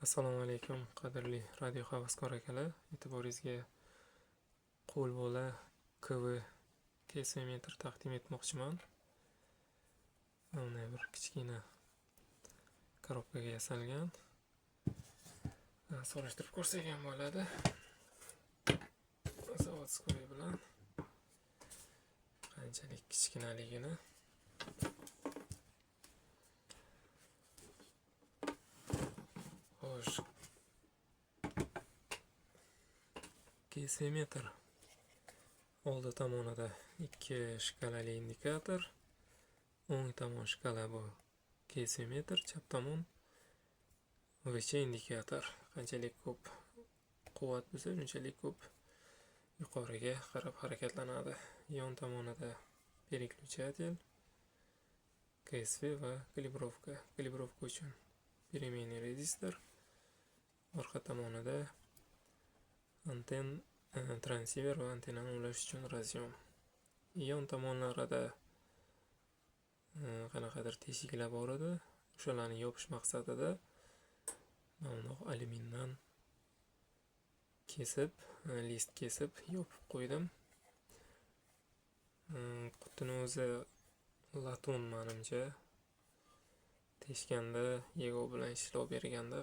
Assalomu alaykum qadrli radio havaskor akalar. E'tiboringizga qo'lbola KV kesimetr taqdim etmoqchiman. Mana bir kichkina korobkaga yasalgan. Solishtirib ko'rsak ham bo'ladi. Zavodskoy bilan qanchalik kichkinaligini kesimetr oldi tomonida 2 shkalali indikator, o'ng tomon shkala bu kesimetr, chap tomon VC indikator. Qanchalik ko'p quvvat bo'lsa, shunchalik ko'p yuqoriga qarab harakatlanadi. Yon tomonida переключатель, KSV va kalibrovka. Kalibrovka uchun переменный rezistor. Orqa tomonida anten transivер va antennani ulash uchun razyon. Yon tomonlarida qanaqadir teshiklar bor edi. O'shalarni yopish maqsadida mana alyumindan kesib, list kesib yopib qo'ydim. Qutini o'zi latun menimcha. Teshganda, yegov bilan ishlov berganda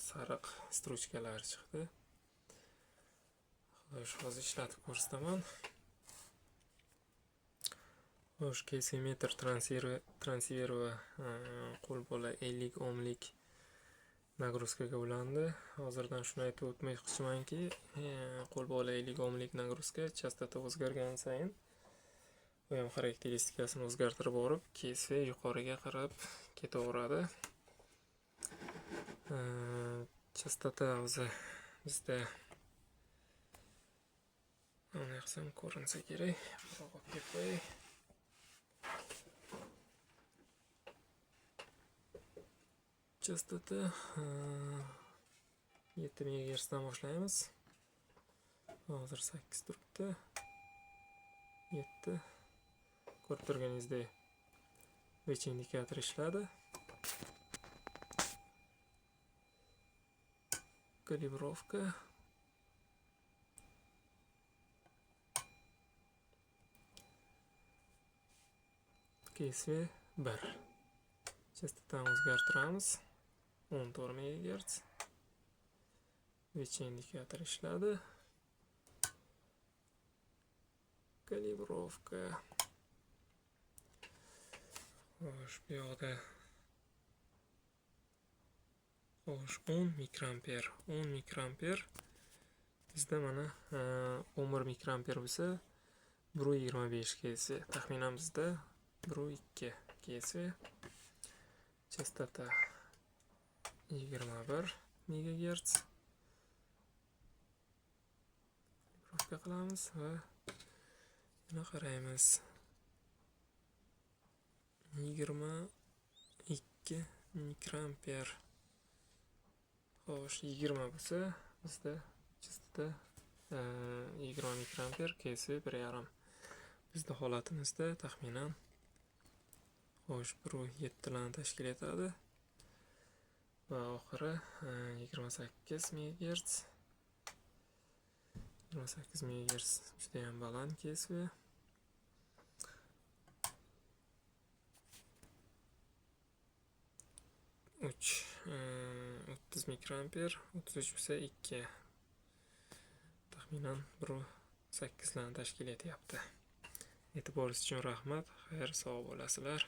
sariq struchkalar chiqdi. Hozir ishlatib ko'rsataman. Kesimetr transivер va qo'lbola 50 ohmlik nagruzkaga ulandi. Hozirdan shuni aytib o'tmoqchimanki, qo'lbola 50 ohmlik nagruzka chastota o'zgargan sayin u ham xarakteristikasini o'zgartirib borib, KSV yuqoriga qarab ketaveradi. Chastota o'zi bizda mana qilsam ko'rinsa kerak. Olib kelib qo'yay. Chastota 7 MHz dan boshlaymiz. Hozir 8 turibdi. 7. Ko'rib turganingizdek VC indikator ishladi. Kalibrovka. KSV 1. Chastotani o'zgartiramiz. 14 MHz. VC indikator ishladi. Kalibrovka. Xo'sh, bu yoqda 10 mikroamper. 10 mikroamper. Bizda mana 11 mikroamper bo'lsa 1.25 KSV. Taxminan bizda 1.2 KSV. Chastota 21 MHz. Kalibrovka qilamiz va buni qaraymiz. 22 mikroamper. Xo'sh, 20 bo'lsa bizda chastota 20 mikroamper, KSV 1.5. Bizda holatimizda taxminan 1.7 larni tashkil etadi. Va oxiri 28 MHz. 28 MHz juda ham baland KSV. 30 mikroamper, 33 bo'lsa 2. Taxminan 1.8 larni tashkil etyapti. E'tiboringiz uchun rahmat. Xayr, sog' bo'lasizlar.